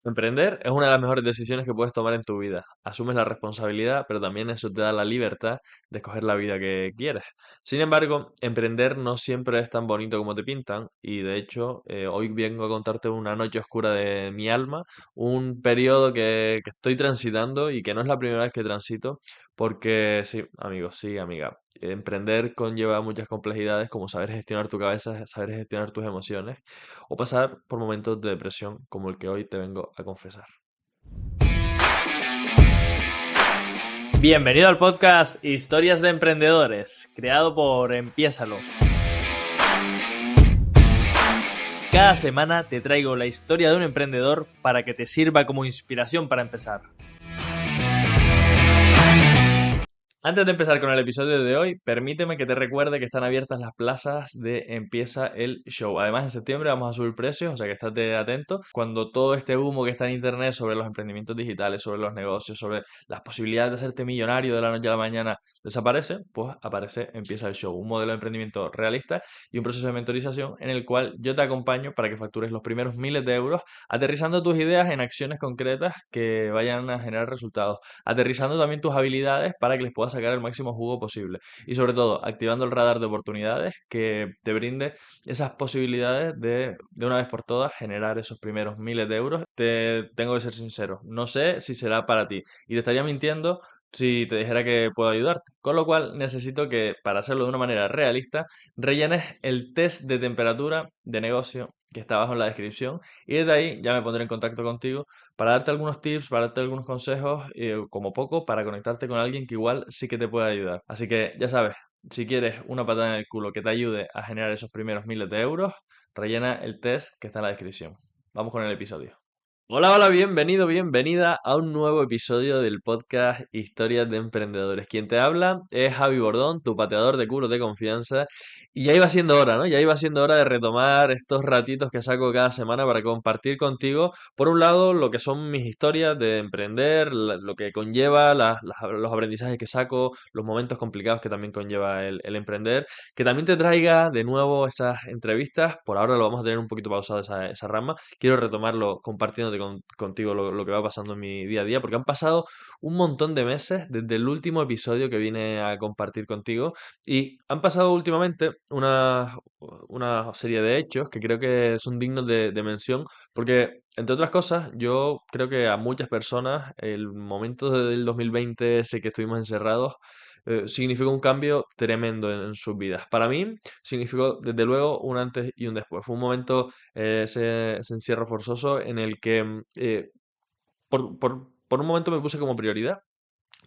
Emprender es una de las mejores decisiones que puedes tomar en tu vida. Asumes la responsabilidad, pero también eso te da la libertad de escoger la vida que quieres. Sin embargo, emprender no siempre es tan bonito como te pintan y de hecho hoy vengo a contarte una noche oscura de mi alma, un periodo que estoy transitando y que no es la primera vez que transito, porque sí, amigos, sí, amiga, emprender conlleva muchas complejidades como saber gestionar tu cabeza, saber gestionar tus emociones o pasar por momentos de depresión como el que hoy te vengo a confesar. Bienvenido al podcast Historias de Emprendedores, creado por Empiésalo. Cada semana te traigo la historia de un emprendedor para que te sirva como inspiración para empezar. Antes de empezar con el episodio de hoy, permíteme que te recuerde que están abiertas las plazas de Empieza el Show. Además, en septiembre vamos a subir precios, o sea que estate atento. Cuando todo este humo que está en internet sobre los emprendimientos digitales, sobre los negocios, sobre las posibilidades de hacerte millonario de la noche a la mañana desaparece, pues aparece Empieza el Show, un modelo de emprendimiento realista y un proceso de mentorización en el cual yo te acompaño para que factures los primeros miles de euros, aterrizando tus ideas en acciones concretas que vayan a generar resultados, aterrizando también tus habilidades para que les puedas sacar el máximo jugo posible y sobre todo activando el radar de oportunidades que te brinde esas posibilidades de una vez por todas generar esos primeros miles de euros. Te tengo que ser sincero, no sé si será para ti y te estaría mintiendo si te dijera que puedo ayudarte. Con lo cual necesito que para hacerlo de una manera realista rellenes el test de temperatura de negocio que está abajo en la descripción y desde ahí ya me pondré en contacto contigo para darte algunos tips, para darte algunos consejos, como poco, para conectarte con alguien que igual sí que te puede ayudar. Así que ya sabes, si quieres una patada en el culo que te ayude a generar esos primeros miles de euros, rellena el test que está en la descripción. Vamos con el episodio. Hola, hola, bienvenido, bienvenida a un nuevo episodio del podcast Historias de Emprendedores. Quien te habla es Javi Bordón, tu pateador de culos de confianza. Y ya iba siendo hora, ¿no? Ya iba siendo hora de retomar estos ratitos que saco cada semana para compartir contigo, por un lado, lo que son mis historias de emprender, lo que conlleva, los aprendizajes que saco, los momentos complicados que también conlleva el emprender, que también te traiga de nuevo esas entrevistas. Por ahora lo vamos a tener un poquito pausado esa rama. Quiero retomarlo compartiéndote contigo lo que va pasando en mi día a día, porque han pasado un montón de meses desde el último episodio que vine a compartir contigo y han pasado últimamente una serie de hechos que creo que son dignos de mención, porque entre otras cosas, yo creo que a muchas personas el momento del 2020, ese que estuvimos encerrados, significó un cambio tremendo en sus vidas. Para mí significó desde luego un antes y un después. Fue un momento ese encierro forzoso en el que por un momento me puse como prioridad.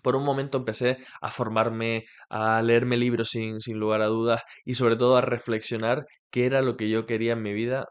Por un momento empecé a formarme, a leerme libros sin lugar a dudas y sobre todo a reflexionar qué era lo que yo quería en mi vida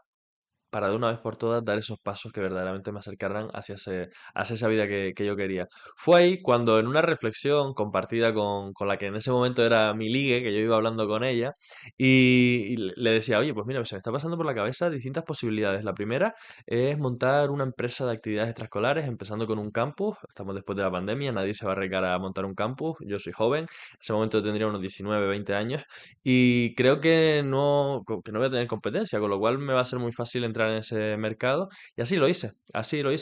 para de una vez por todas dar esos pasos que verdaderamente me acercaran hacia esa vida que yo quería. Fue ahí cuando en una reflexión compartida con la que en ese momento era mi ligue, que yo iba hablando con ella, y le decía, oye, pues mira, se me está pasando por la cabeza distintas posibilidades. La primera es montar una empresa de actividades extraescolares, empezando con un campus. Estamos después de la pandemia, nadie se va a arriesgar a montar un campus. Yo soy joven, en ese momento tendría unos 19, 20 años, y creo que no voy a tener competencia, con lo cual me va a ser muy fácil entrar en ese mercado. Y así lo hice,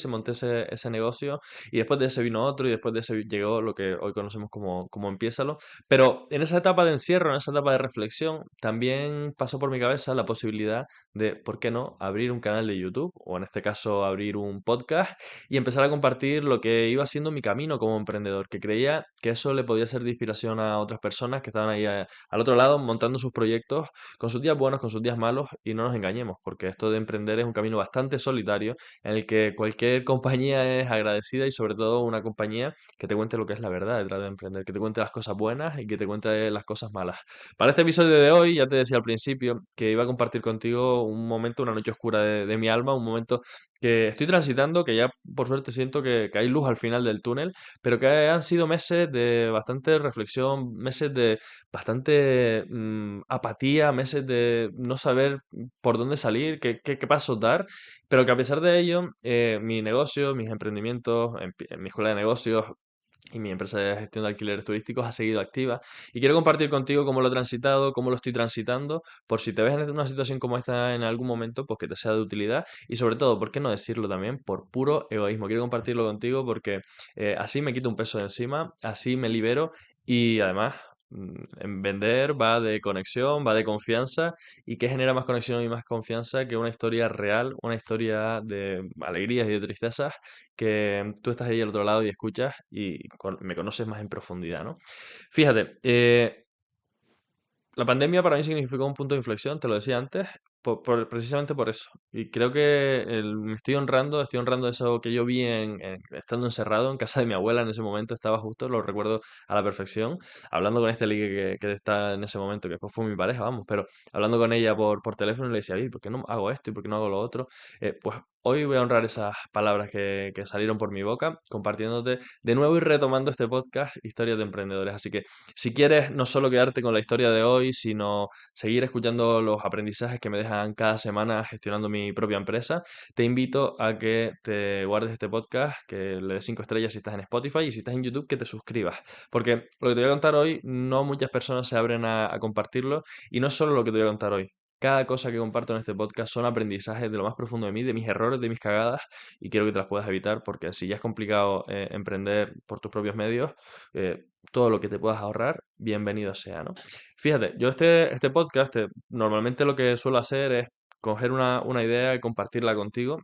monté ese negocio y después de ese vino otro y después de ese llegó lo que hoy conocemos como Empiézalo. Pero en esa etapa de encierro, en esa etapa de reflexión, también pasó por mi cabeza la posibilidad de, ¿por qué no?, abrir un canal de YouTube o en este caso abrir un podcast y empezar a compartir lo que iba siendo mi camino como emprendedor, que creía que eso le podía ser de inspiración a otras personas que estaban ahí al otro lado montando sus proyectos con sus días buenos, con sus días malos y no nos engañemos, porque esto de emprender es un camino bastante solitario en el que cualquier compañía es agradecida y sobre todo una compañía que te cuente lo que es la verdad detrás de emprender, que te cuente las cosas buenas y que te cuente las cosas malas. Para este episodio de hoy, ya te decía al principio que iba a compartir contigo un momento, una noche oscura de mi alma, un momento que estoy transitando, que ya por suerte siento que hay luz al final del túnel, pero que han sido meses de bastante reflexión, meses de bastante apatía, meses de no saber por dónde salir, qué pasos dar, pero que a pesar de ello, mi negocio, mis emprendimientos, en mi escuela de negocios, y mi empresa de gestión de alquileres turísticos ha seguido activa. Y quiero compartir contigo cómo lo he transitado, cómo lo estoy transitando, por si te ves en una situación como esta en algún momento, pues que te sea de utilidad. Y sobre todo, ¿por qué no decirlo también? Por puro egoísmo. Quiero compartirlo contigo porque así me quito un peso de encima, así me libero y además... En vender va de conexión, va de confianza y qué genera más conexión y más confianza que una historia real, una historia de alegrías y de tristezas que tú estás ahí al otro lado y escuchas y me conoces más en profundidad, ¿no? Fíjate, la pandemia para mí significó un punto de inflexión, te lo decía antes, precisamente por eso. Y creo que me estoy honrando eso que yo vi estando encerrado en casa de mi abuela en ese momento, estaba justo, lo recuerdo a la perfección, hablando con este ligue que está en ese momento, que después fue mi pareja, vamos, pero hablando con ella por teléfono le decía, oye, ¿por qué no hago esto y por qué no hago lo otro? Pues hoy voy a honrar esas palabras que salieron por mi boca, compartiéndote de nuevo y retomando este podcast, Historias de Emprendedores. Así que si quieres no solo quedarte con la historia de hoy, sino seguir escuchando los aprendizajes que me dejan cada semana gestionando mi propia empresa, te invito a que te guardes este podcast, que le des 5 estrellas si estás en Spotify y si estás en YouTube que te suscribas. Porque lo que te voy a contar hoy, no muchas personas se abren a compartirlo y no es solo lo que te voy a contar hoy. Cada cosa que comparto en este podcast son aprendizajes de lo más profundo de mí, de mis errores, de mis cagadas, y quiero que te las puedas evitar porque si ya es complicado emprender por tus propios medios, todo lo que te puedas ahorrar, bienvenido sea, ¿no? Fíjate, yo este podcast, normalmente lo que suelo hacer es coger una idea y compartirla contigo,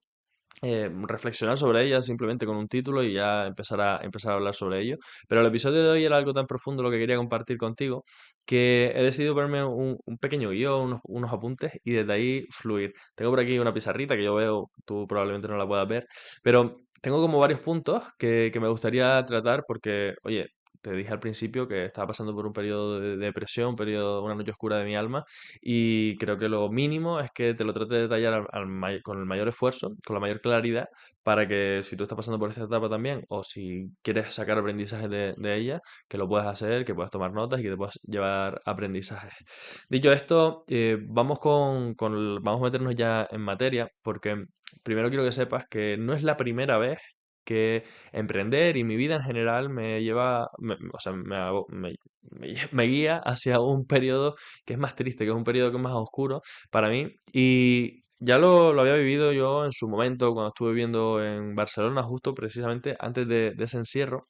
reflexionar sobre ella simplemente con un título y ya empezar a hablar sobre ello. Pero el episodio de hoy era algo tan profundo lo que quería compartir contigo que he decidido ponerme un pequeño guión, unos apuntes y desde ahí fluir. Tengo por aquí una pizarrita que yo veo, tú probablemente no la puedas ver, pero tengo como varios puntos que me gustaría tratar porque, oye, te dije al principio que estaba pasando por un periodo de depresión, una noche oscura de mi alma, y creo que lo mínimo es que te lo trate de detallar con el mayor esfuerzo, con la mayor claridad, para que si tú estás pasando por esta etapa también, o si quieres sacar aprendizaje de ella, que lo puedas hacer, que puedas tomar notas y que te puedas llevar aprendizajes. Dicho esto, vamos a meternos ya en materia, porque primero quiero que sepas que no es la primera vez que emprender y mi vida en general me lleva, o sea, me guía hacia un periodo que es más triste, que es un periodo que es más oscuro para mí. Y ya lo había vivido yo en su momento, cuando estuve viviendo en Barcelona, justo precisamente antes de ese encierro.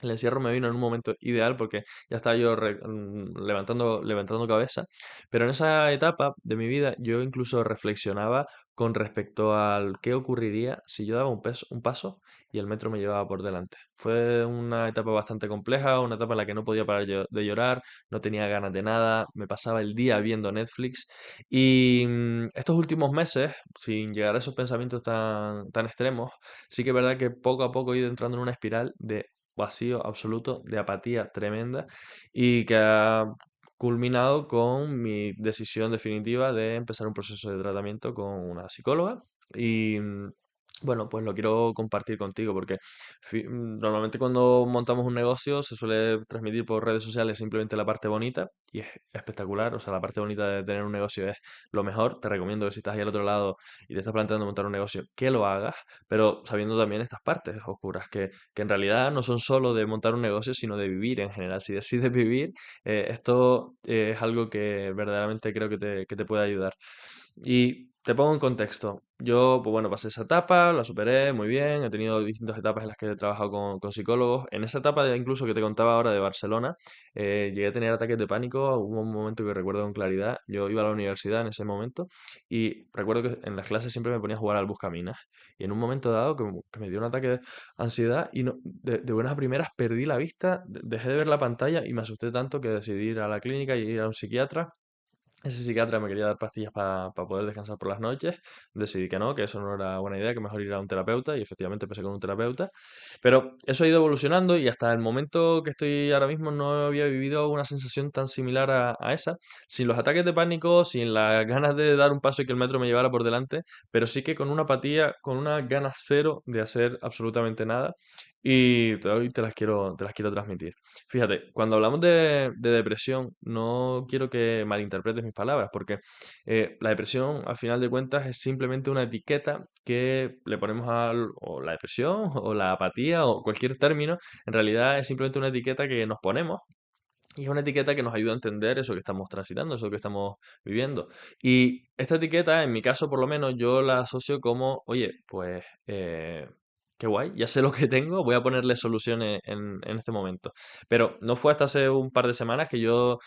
El encierro me vino en un momento ideal porque ya estaba yo levantando cabeza, pero en esa etapa de mi vida yo incluso reflexionaba con respecto al qué ocurriría si yo daba un paso y el metro me llevaba por delante. Fue una etapa bastante compleja, una etapa en la que no podía parar de llorar, no tenía ganas de nada, me pasaba el día viendo Netflix y estos últimos meses, sin llegar a esos pensamientos tan extremos, sí que es verdad que poco a poco he ido entrando en una espiral de vacío absoluto, de apatía tremenda y que ha culminado con mi decisión definitiva de empezar un proceso de tratamiento con una psicóloga y bueno, pues lo quiero compartir contigo porque normalmente cuando montamos un negocio se suele transmitir por redes sociales simplemente la parte bonita y es espectacular, o sea, la parte bonita de tener un negocio es lo mejor, te recomiendo que si estás ahí al otro lado y te estás planteando montar un negocio, que lo hagas, pero sabiendo también estas partes oscuras que en realidad no son solo de montar un negocio, sino de vivir en general. Si decides vivir, esto es algo que verdaderamente creo que te puede ayudar. Y te pongo en contexto. Yo, pues bueno, pasé esa etapa, la superé muy bien, he tenido distintas etapas en las que he trabajado con psicólogos. En esa etapa, incluso que te contaba ahora de Barcelona, llegué a tener ataques de pánico. Hubo un momento que recuerdo con claridad. Yo iba a la universidad en ese momento y recuerdo que en las clases siempre me ponía a jugar al Buscaminas. Y en un momento dado que me dio un ataque de ansiedad y no, de buenas a primeras perdí la vista, dejé de ver la pantalla y me asusté tanto que decidí ir a la clínica y ir a un psiquiatra. Ese psiquiatra me quería dar pastillas para poder descansar por las noches. Decidí que no, que eso no era buena idea, que mejor ir a un terapeuta y efectivamente empecé con un terapeuta. Pero eso ha ido evolucionando y hasta el momento que estoy ahora mismo no había vivido una sensación tan similar a esa, sin los ataques de pánico, sin las ganas de dar un paso y que el metro me llevara por delante, pero sí que con una apatía, con una ganas cero de hacer absolutamente nada. y hoy te las quiero transmitir. Fíjate, cuando hablamos de depresión, no quiero que malinterpretes mis palabras, porque la depresión, al final de cuentas, es simplemente una etiqueta que le ponemos o la depresión, o la apatía, o cualquier término, en realidad es simplemente una etiqueta que nos ponemos y es una etiqueta que nos ayuda a entender eso que estamos transitando, eso que estamos viviendo. Y esta etiqueta, en mi caso por lo menos, yo la asocio como, oye, pues qué guay, ya sé lo que tengo, voy a ponerle soluciones en este momento. Pero no fue hasta hace un par de semanas que yo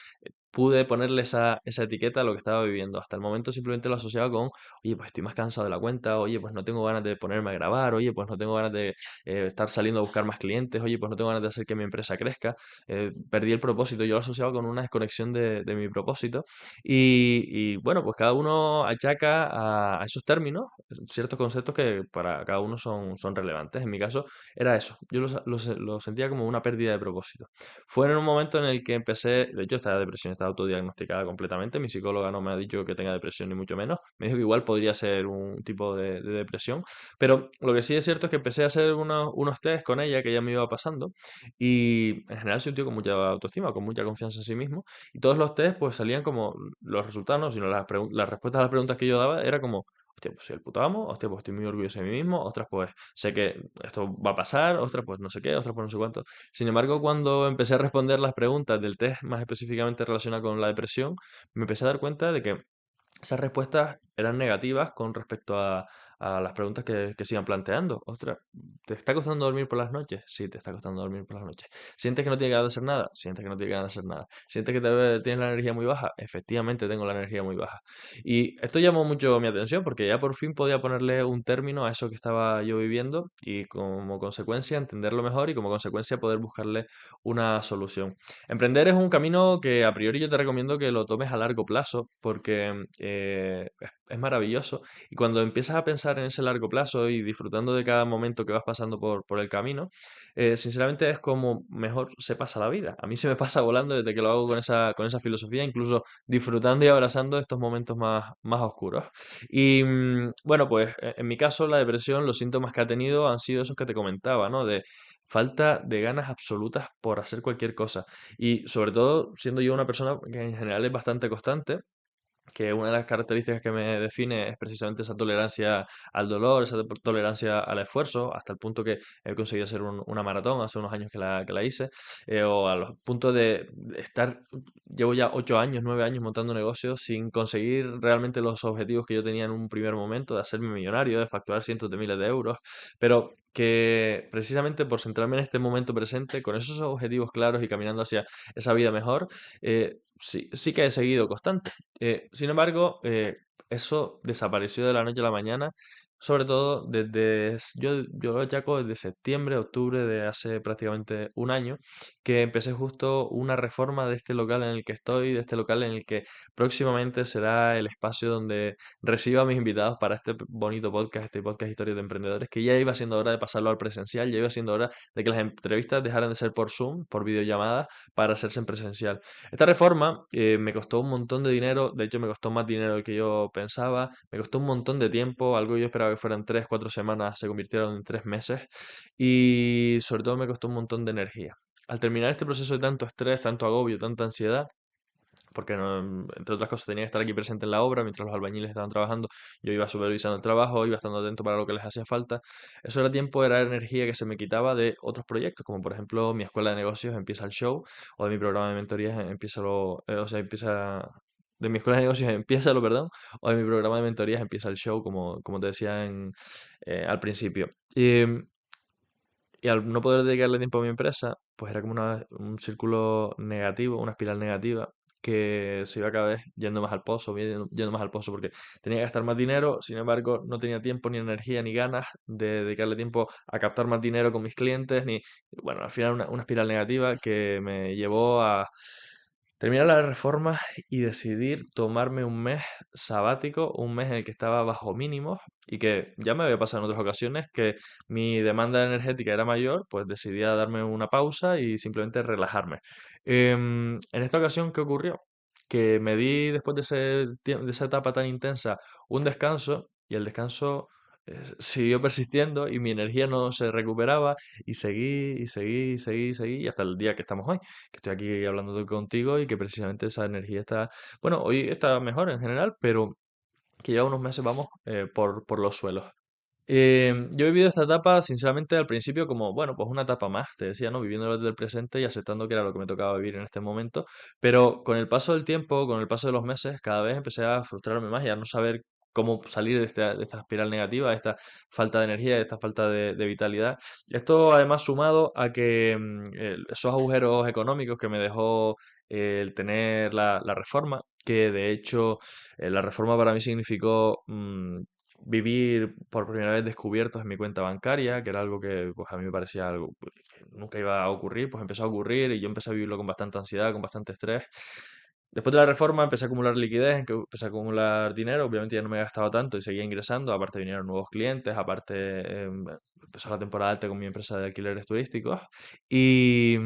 pude ponerle esa etiqueta a lo que estaba viviendo. Hasta el momento simplemente lo asociaba con, oye, pues estoy más cansado de la cuenta, oye, pues no tengo ganas de ponerme a grabar, oye, pues no tengo ganas de estar saliendo a buscar más clientes, oye, pues no tengo ganas de hacer que mi empresa crezca. Perdí el propósito, yo lo asociaba con una desconexión de mi propósito. Y bueno, pues cada uno achaca a esos términos ciertos conceptos que para cada uno son relevantes. En mi caso era eso, yo lo sentía como una pérdida de propósito. Fue en un momento en el que empecé, de hecho, esta depresión está autodiagnosticada completamente. Mi psicóloga no me ha dicho que tenga depresión ni mucho menos. Me dijo que igual podría ser un tipo de depresión. Pero lo que sí es cierto es que empecé a hacer unos test con ella que ella me iba pasando. Y en general soy un tío con mucha autoestima, con mucha confianza en sí mismo. Y todos los test pues salían como los resultados, no, sino las respuestas a las preguntas que yo daba era como, hostia, pues soy el puto amo, hostia, pues estoy muy orgulloso de mí mismo, ostras, pues sé que esto va a pasar, ostras, pues no sé qué, ostras, pues no sé cuánto. Sin embargo, cuando empecé a responder las preguntas del test más específicamente relacionadas con la depresión, me empecé a dar cuenta de que esas respuestas eran negativas con respecto a las preguntas que se iban planteando. Ostras, ¿te está costando dormir por las noches? Sí, te está costando dormir por las noches. ¿Sientes que no tiene ganas de hacer nada? Sientes que no tiene ganas de hacer nada. ¿Sientes que tienes la energía muy baja? Efectivamente, tengo la energía muy baja. Y esto llamó mucho mi atención porque ya por fin podía ponerle un término a eso que estaba yo viviendo y como consecuencia entenderlo mejor y como consecuencia poder buscarle una solución. Emprender es un camino que a priori yo te recomiendo que lo tomes a largo plazo porque es maravilloso y cuando empiezas a pensar en ese largo plazo y disfrutando de cada momento que vas pasando por el camino, sinceramente es como mejor se pasa la vida. A mí se me pasa volando desde que lo hago con esa filosofía, incluso disfrutando y abrazando estos momentos más oscuros. Y bueno, pues en mi caso la depresión, los síntomas que ha tenido han sido esos que te comentaba, ¿no? De falta de ganas absolutas por hacer cualquier cosa. Y sobre todo, siendo yo una persona que en general es bastante constante, que una de las características que me define es precisamente esa tolerancia al dolor, esa tolerancia al esfuerzo, hasta el punto que he conseguido hacer una maratón hace unos años que la hice, o a los puntos de estar, llevo ya 8 años, 9 años montando negocios sin conseguir realmente los objetivos que yo tenía en un primer momento, de hacerme millonario, de facturar cientos de miles de euros, pero que precisamente por centrarme en este momento presente, con esos objetivos claros y caminando hacia esa vida mejor, sí que he seguido constante. Sin embargo, eso desapareció de la noche a la mañana, sobre todo yo lo achaco desde septiembre, octubre de hace prácticamente un año, que empecé justo una reforma de este local en el que estoy, de este local en el que próximamente será el espacio donde reciba a mis invitados para este bonito podcast, este podcast Historias de Emprendedores, que ya iba siendo hora de pasarlo al presencial, ya iba siendo hora de que las entrevistas dejaran de ser por Zoom, por videollamada, para hacerse en presencial. Esta reforma me costó un montón de dinero, de hecho me costó más dinero del que yo pensaba, me costó un montón de tiempo, algo que yo esperaba que fueran 3, 4 semanas, se convirtieron en 3 meses y sobre todo me costó un montón de energía. Al terminar este proceso de tanto estrés, tanto agobio, tanta ansiedad, porque entre otras cosas tenía que estar aquí presente en la obra mientras los albañiles estaban trabajando, yo iba supervisando el trabajo, iba estando atento para lo que les hacía falta. Eso era tiempo, era energía que se me quitaba de otros proyectos, como por ejemplo mi escuela de negocios empieza el show, o de mi programa de mentorías de mi escuela de negocios empieza lo, perdón, o de mi programa de mentorías empieza el show, como te decía al principio. Y al no poder dedicarle tiempo a mi empresa, pues era como un círculo negativo, una espiral negativa, que se iba cada vez yendo más al pozo, yendo más al pozo, porque tenía que gastar más dinero, sin embargo, no tenía tiempo, ni energía, ni ganas de dedicarle tiempo a captar más dinero con mis clientes, ni, bueno, al final una espiral negativa que me llevó a terminar la reforma y decidir tomarme un mes sabático, un mes en el que estaba bajo mínimos y que ya me había pasado en otras ocasiones que mi demanda energética era mayor, pues decidí a darme una pausa y simplemente relajarme. En esta ocasión, ¿qué ocurrió? Que me di, después de esa etapa tan intensa, un descanso y el descanso siguió persistiendo y mi energía no se recuperaba y seguí y seguí y seguí y seguí y hasta el día que estamos hoy, que estoy aquí hablando contigo y que precisamente esa energía está, bueno, hoy está mejor en general, pero que lleva unos meses, vamos, por los suelos. Yo he vivido esta etapa, sinceramente, al principio como, bueno, pues una etapa más, te decía, ¿no? Viviéndolo desde el presente y aceptando que era lo que me tocaba vivir en este momento. Pero con el paso del tiempo, con el paso de los meses, cada vez empecé a frustrarme más y a no saber cómo salir de esta espiral negativa, de esta falta de energía, de esta falta de vitalidad. Esto además sumado a que esos agujeros económicos que me dejó el tener la reforma, que de hecho la reforma para mí significó vivir por primera vez descubiertos en mi cuenta bancaria, que era algo que pues, a mí me parecía algo pues, que nunca iba a ocurrir, pues empezó a ocurrir y yo empecé a vivirlo con bastante ansiedad, con bastante estrés. Después de la reforma empecé a acumular liquidez, empecé a acumular dinero, obviamente ya no me gastaba tanto y seguía ingresando, aparte vinieron nuevos clientes, aparte empezó la temporada alta con mi empresa de alquileres turísticos y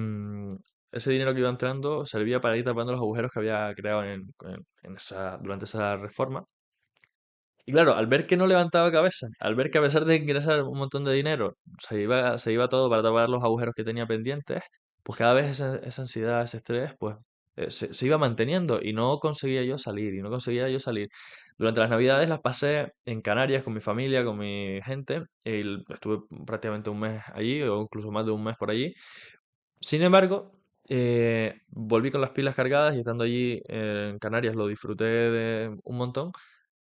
ese dinero que iba entrando servía para ir tapando los agujeros que había creado durante esa reforma. Y claro, al ver que no levantaba cabeza, al ver que a pesar de ingresar un montón de dinero, se iba todo para tapar los agujeros que tenía pendientes, pues cada vez esa ansiedad, ese estrés, pues se iba manteniendo y no conseguía yo salir, y no conseguía yo salir. Durante las Navidades las pasé en Canarias con mi familia, con mi gente, y estuve prácticamente un mes allí, o incluso más de un mes por allí, sin embargo, volví con las pilas cargadas y estando allí en Canarias lo disfruté de un montón.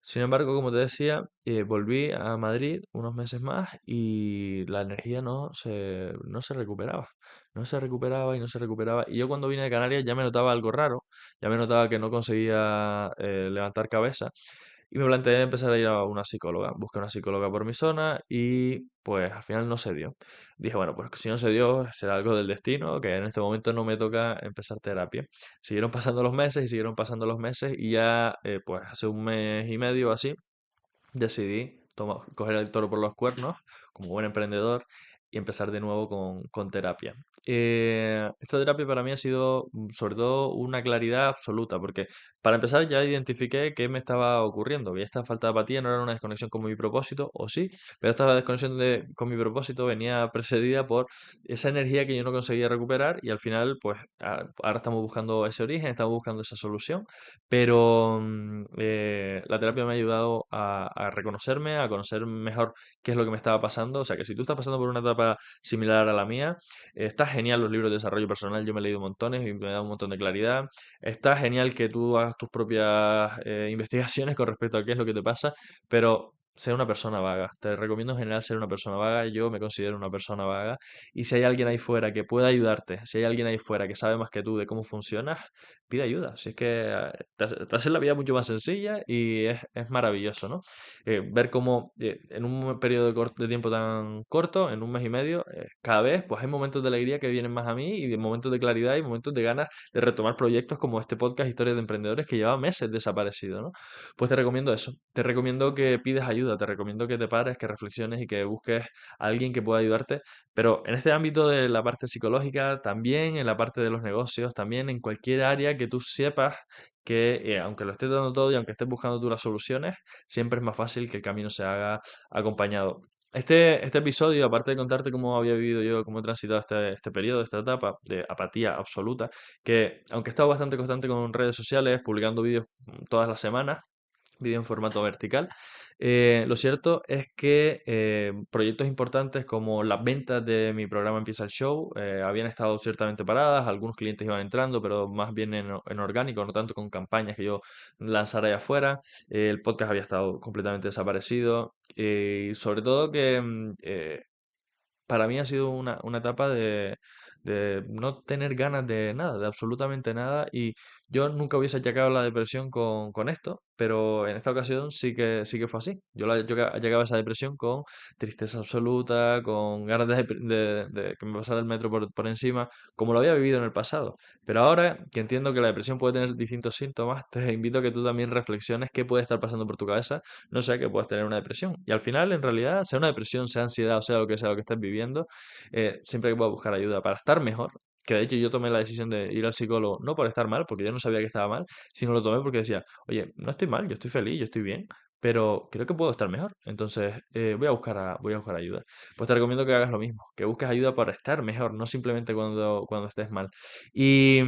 Sin embargo, como te decía, volví a Madrid unos meses más y la energía no se recuperaba. No se recuperaba y no se recuperaba. Y yo cuando vine de Canarias ya me notaba algo raro, ya me notaba que no conseguía levantar cabeza. Y me planteé empezar a ir a una psicóloga. Busqué una psicóloga por mi zona y pues al final no se dio. Dije, bueno, pues si no se dio, será algo del destino, que en este momento no me toca empezar terapia. Siguieron pasando los meses y siguieron pasando los meses y ya, pues hace un mes y medio o así, decidí coger el toro por los cuernos como buen emprendedor y empezar de nuevo con terapia. Esta terapia para mí ha sido sobre todo una claridad absoluta, porque para empezar ya identifiqué qué me estaba ocurriendo, que esta falta de apatía no era una desconexión con mi propósito, o sí, pero esta desconexión con mi propósito venía precedida por esa energía que yo no conseguía recuperar y al final, pues ahora estamos buscando ese origen, estamos buscando esa solución, pero la terapia me ha ayudado a reconocerme, a conocer mejor qué es lo que me estaba pasando. O sea, que si tú estás pasando por una etapa similar a la mía, está genial los libros de desarrollo personal, yo me he leído montones y me da un montón de claridad. Está genial que tú hagas tus propias investigaciones con respecto a qué es lo que te pasa, pero ser una persona vaga. Te recomiendo en general ser una persona vaga. Yo me considero una persona vaga. Y si hay alguien ahí fuera que pueda ayudarte, si hay alguien ahí fuera que sabe más que tú de cómo funcionas, pide ayuda. Si es que te hace la vida mucho más sencilla y es maravilloso, ¿no? Ver cómo en un periodo de tiempo tan corto, en un mes y medio, cada vez pues hay momentos de alegría que vienen más a mí y de momentos de claridad y momentos de ganas de retomar proyectos como este podcast Historias de Emprendedores que lleva meses desaparecido, ¿no? Pues te recomiendo eso. Te recomiendo que pidas ayuda, te recomiendo que te pares, que reflexiones y que busques a alguien que pueda ayudarte, pero en este ámbito de la parte psicológica, también en la parte de los negocios, también en cualquier área que tú sepas que, aunque lo estés dando todo y aunque estés buscando tú las soluciones, siempre es más fácil que el camino se haga acompañado. Este episodio, aparte de contarte cómo había vivido yo, cómo he transitado este periodo, esta etapa de apatía absoluta, que aunque he estado bastante constante con redes sociales, publicando vídeos todas las semanas, vídeo en formato vertical. Lo cierto es que proyectos importantes como las ventas de mi programa Empieza el Show habían estado ciertamente paradas, algunos clientes iban entrando, pero más bien en orgánico, no tanto con campañas que yo lanzara allá afuera. El podcast había estado completamente desaparecido y sobre todo que para mí ha sido una etapa de no tener ganas de nada, de absolutamente nada, y yo nunca hubiese achacado la depresión con esto, pero en esta ocasión sí que fue así. Yo achacaba esa depresión con tristeza absoluta, con ganas de que me pasara el metro por encima, como lo había vivido en el pasado. Pero ahora que entiendo que la depresión puede tener distintos síntomas, te invito a que tú también reflexiones qué puede estar pasando por tu cabeza, no sea que puedas tener una depresión. Y al final, en realidad, sea una depresión, sea ansiedad o sea lo que estés viviendo, siempre que puedas buscar ayuda para estar mejor, que de hecho yo tomé la decisión de ir al psicólogo no por estar mal, porque yo no sabía que estaba mal, sino lo tomé porque decía, oye, no estoy mal, yo estoy feliz, yo estoy bien. pero creo que puedo estar mejor. Entonces, voy a buscar ayuda. Pues te recomiendo que hagas lo mismo, que busques ayuda para estar mejor, no simplemente cuando estés mal. Y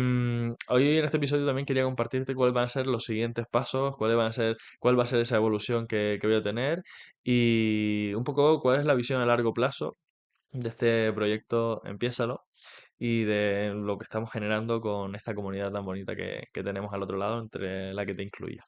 hoy en este episodio también quería compartirte cuáles van a ser los siguientes pasos, cuál va a ser esa evolución que voy a tener y un poco cuál es la visión a largo plazo de este proyecto Empiézalo y de lo que estamos generando con esta comunidad tan bonita que tenemos al otro lado, entre la que te incluyo.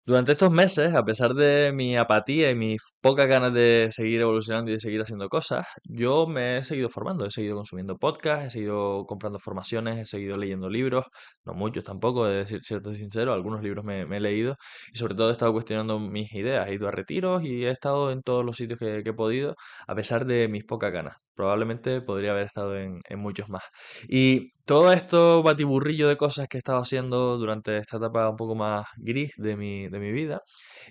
Durante estos meses, a pesar de mi apatía y mis pocas ganas de seguir evolucionando y de seguir haciendo cosas, yo me he seguido formando, he seguido consumiendo podcasts, he seguido comprando formaciones, he seguido leyendo libros, no muchos tampoco, de decir cierto sincero, algunos libros me he leído y sobre todo he estado cuestionando mis ideas, he ido a retiros y he estado en todos los sitios que he podido, a pesar de mis pocas ganas. Probablemente podría haber estado en muchos más. Y todo esto batiburrillo de cosas que he estado haciendo durante esta etapa un poco más gris de mi vida,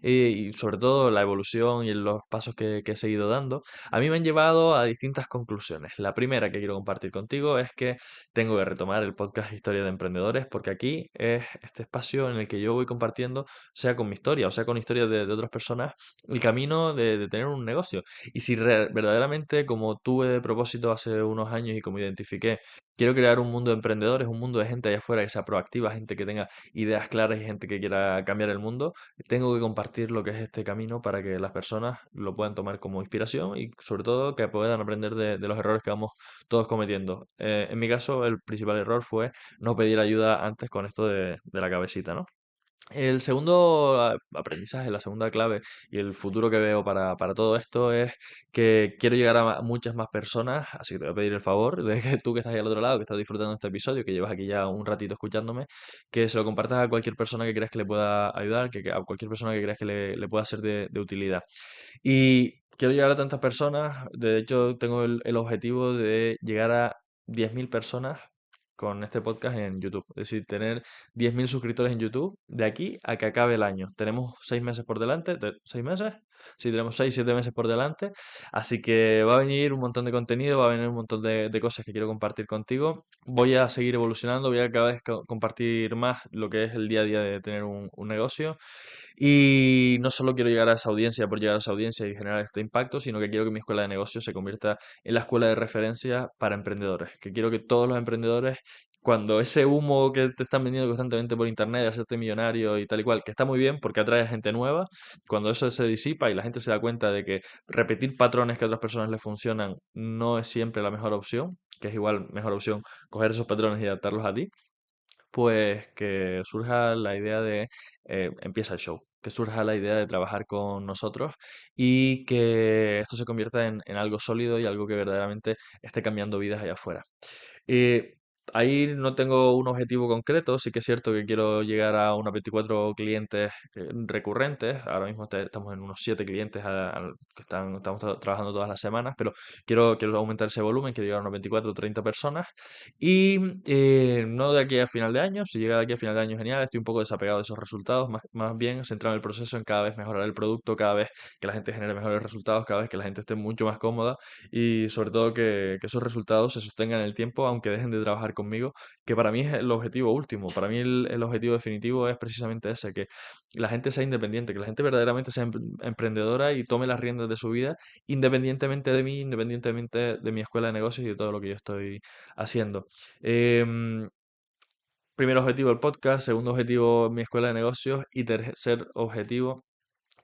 y sobre todo la evolución y los pasos que he seguido dando, a mí me han llevado a distintas conclusiones. La primera que quiero compartir contigo es que tengo que retomar el podcast Historia de Emprendedores, porque aquí es este espacio en el que yo voy compartiendo, sea con mi historia o sea con historias de otras personas, el camino de tener un negocio. Y si verdaderamente, como tuve de propósito hace unos años y como identifiqué, quiero crear un mundo de emprendedores, un mundo de gente allá afuera que sea proactiva, gente que tenga ideas claras y gente que quiera cambiar el mundo. Tengo que compartir lo que es este camino para que las personas lo puedan tomar como inspiración y sobre todo que puedan aprender de los errores que vamos todos cometiendo. En mi caso, el principal error fue no pedir ayuda antes con esto de la cabecita, ¿no? El segundo aprendizaje, la segunda clave y el futuro que veo para todo esto es que quiero llegar a muchas más personas, así que te voy a pedir el favor de que tú que estás ahí al otro lado, que estás disfrutando de este episodio, que llevas aquí ya un ratito escuchándome, que se lo compartas a cualquier persona que creas que le pueda ayudar, a cualquier persona que creas que le pueda ser de utilidad. Y quiero llegar a tantas personas, de hecho tengo el objetivo de llegar a 10.000 personas con este podcast en YouTube. Es decir, tener 10.000 suscriptores en YouTube de aquí a que acabe el año. Tenemos 6 meses por delante. ¿6 meses? Sí, tenemos 6, 7 meses por delante. Así que va a venir un montón de contenido, va a venir un montón de cosas que quiero compartir contigo. Voy a seguir evolucionando, voy a cada vez compartir más lo que es el día a día de tener un negocio. Y no solo quiero llegar a esa audiencia por llegar a esa audiencia y generar este impacto, sino que quiero que mi escuela de negocios se convierta en la escuela de referencia para emprendedores. Que quiero que todos los emprendedores, cuando ese humo que te están vendiendo constantemente por internet de hacerte millonario y tal y cual, que está muy bien porque atrae a gente nueva, cuando eso se disipa y la gente se da cuenta de que repetir patrones que a otras personas les funcionan no es siempre la mejor opción, que es igual mejor opción coger esos patrones y adaptarlos a ti, pues que surja la idea de empieza el show, que surja la idea de trabajar con nosotros y que esto se convierta en algo sólido y algo que verdaderamente esté cambiando vidas allá afuera. Eh, Ahí no tengo un objetivo concreto, sí que es cierto que quiero llegar a unos 24 clientes recurrentes, ahora mismo estamos en unos 7 clientes que estamos trabajando todas las semanas, pero quiero aumentar ese volumen, quiero llegar a unos 24 o 30 personas y no de aquí a final de año, si llega de aquí a final de año genial, estoy un poco desapegado de esos resultados, más bien centrado en el proceso, en cada vez mejorar el producto, cada vez que la gente genere mejores resultados, cada vez que la gente esté mucho más cómoda y sobre todo que esos resultados se sostengan en el tiempo, aunque dejen de trabajar conmigo, que para mí es el objetivo último, para mí el objetivo definitivo es precisamente ese, que la gente sea independiente, que la gente verdaderamente sea emprendedora y tome las riendas de su vida, independientemente de mí, independientemente de mi escuela de negocios y de todo lo que yo estoy haciendo. Em, Primer objetivo el podcast, segundo objetivo mi escuela de negocios y tercer objetivo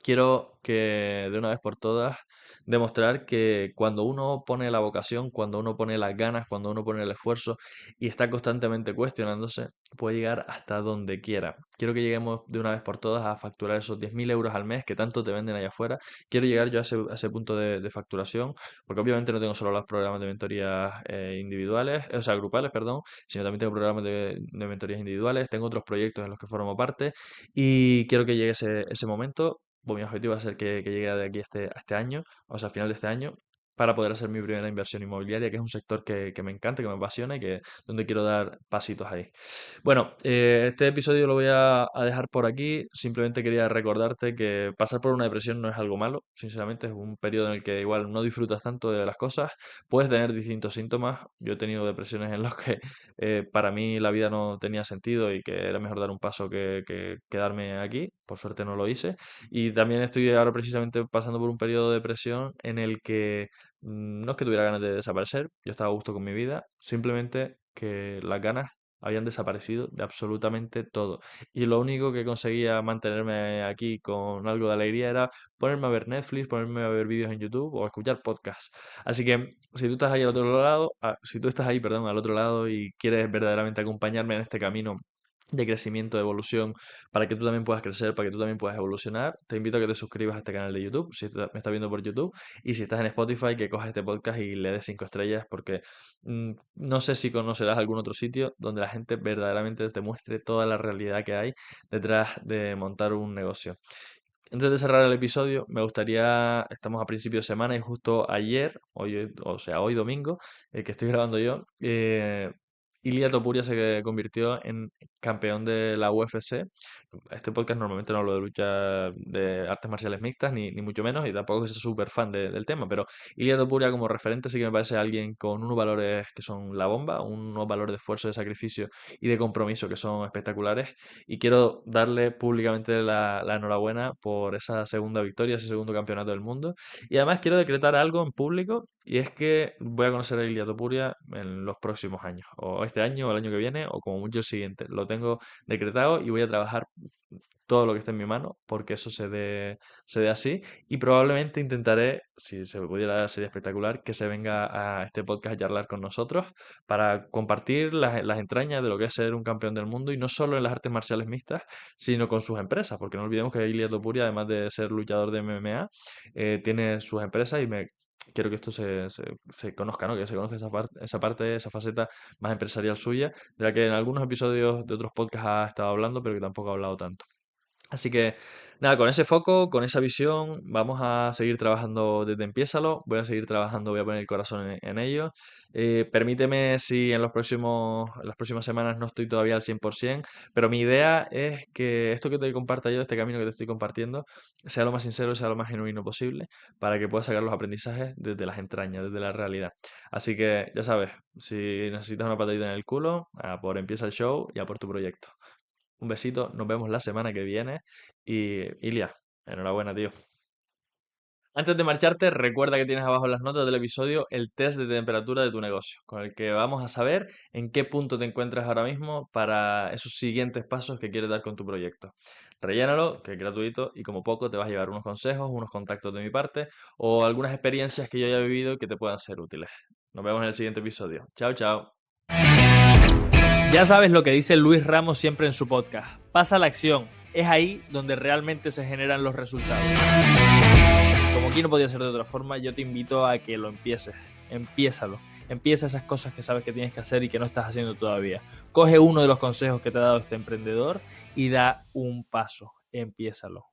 quiero que de una vez por todas demostrar que cuando uno pone la vocación, cuando uno pone las ganas, cuando uno pone el esfuerzo y está constantemente cuestionándose, puede llegar hasta donde quiera. Quiero que lleguemos de una vez por todas a facturar esos 10.000 euros al mes que tanto te venden allá afuera. Quiero llegar yo a ese punto de facturación, porque obviamente no tengo solo los programas de mentorías individuales, o sea, grupales, perdón, sino también tengo programas de mentorías individuales, tengo otros proyectos en los que formo parte y quiero que llegue ese momento. Pues mi objetivo va a ser que llegue de aquí a este año, o sea, al final de este año, para poder hacer mi primera inversión inmobiliaria, que es un sector que me encanta, que me apasiona y que donde quiero dar pasitos ahí. Bueno, este episodio lo voy a dejar por aquí. Simplemente quería recordarte que pasar por una depresión no es algo malo. Sinceramente, es un periodo en el que igual no disfrutas tanto de las cosas. Puedes tener distintos síntomas. Yo he tenido depresiones en los que para mí la vida no tenía sentido y que era mejor dar un paso que quedarme aquí. por suerte no lo hice. Y también estoy ahora precisamente pasando por un periodo de depresión en el que no es que tuviera ganas de desaparecer, yo estaba a gusto con mi vida, simplemente que las ganas habían desaparecido de absolutamente todo. Y lo único que conseguía mantenerme aquí con algo de alegría era ponerme a ver Netflix, ponerme a ver vídeos en YouTube o a escuchar podcasts. Así que si tú estás ahí al otro lado, si tú estás ahí, perdón, al otro lado y quieres verdaderamente acompañarme en este camino de crecimiento, de evolución, para que tú también puedas crecer, para que tú también puedas evolucionar, te invito a que te suscribas a este canal de YouTube, si me estás viendo por YouTube, y si estás en Spotify, que cojas este podcast y le des 5 estrellas, porque no sé si conocerás algún otro sitio donde la gente verdaderamente te muestre toda la realidad que hay detrás de montar un negocio. Antes de cerrar el episodio, me gustaría, estamos a principio de semana y justo ayer, hoy, o sea, hoy domingo, que estoy grabando yo, Ilia Topuria se convirtió en campeón de la UFC. Este podcast normalmente no hablo de lucha de artes marciales mixtas, ni mucho menos, y tampoco soy súper fan del tema, pero Ilia Topuria como referente sí que me parece alguien con unos valores que son la bomba, unos valores de esfuerzo, de sacrificio y de compromiso que son espectaculares, y quiero darle públicamente la enhorabuena por esa segunda victoria, ese segundo campeonato del mundo. Y además quiero decretar algo en público, y es que voy a conocer a Ilia Topuria en los próximos años, o este año, o el año que viene, o como mucho el siguiente. Lo tengo decretado y voy a trabajar todo lo que esté en mi mano porque eso se dé así. Y probablemente intentaré, si se pudiera, sería espectacular, que se venga a este podcast a charlar con nosotros para compartir las entrañas de lo que es ser un campeón del mundo, y no solo en las artes marciales mixtas, sino con sus empresas, porque no olvidemos que Ilia Topuria, además de ser luchador de MMA, tiene sus empresas, y quiero que esto se conozca, ¿no? Que se conozca esa parte, esa faceta más empresarial suya, de la que en algunos episodios de otros podcasts ha estado hablando, pero que tampoco ha hablado tanto. Así que nada, con ese foco, con esa visión, vamos a seguir trabajando desde Empiézalo. Voy a seguir trabajando, voy a poner el corazón en ello. Permíteme si en las próximas semanas no estoy todavía al 100%, pero mi idea es que esto que te comparta yo, este camino que te estoy compartiendo, sea lo más sincero, sea lo más genuino posible, para que puedas sacar los aprendizajes desde las entrañas, desde la realidad. Así que ya sabes, si necesitas una patadita en el culo, a por Empieza el Show y a por tu proyecto. Un besito, nos vemos la semana que viene. Y Ilia, enhorabuena, tío. Antes de marcharte, recuerda que tienes abajo en las notas del episodio el test de temperatura de tu negocio, con el que vamos a saber en qué punto te encuentras ahora mismo para esos siguientes pasos que quieres dar con tu proyecto. Rellénalo, que es gratuito, y como poco te vas a llevar unos consejos, unos contactos de mi parte o algunas experiencias que yo haya vivido que te puedan ser útiles. Nos vemos en el siguiente episodio. Chao, chao. Ya sabes lo que dice Luis Ramos siempre en su podcast. Pasa a la acción. Es ahí donde realmente se generan los resultados. Como aquí no podía ser de otra forma, yo te invito a que lo empieces. Empiézalo. Empieza esas cosas que sabes que tienes que hacer y que no estás haciendo todavía. Coge uno de los consejos que te ha dado este emprendedor y da un paso. Empiézalo.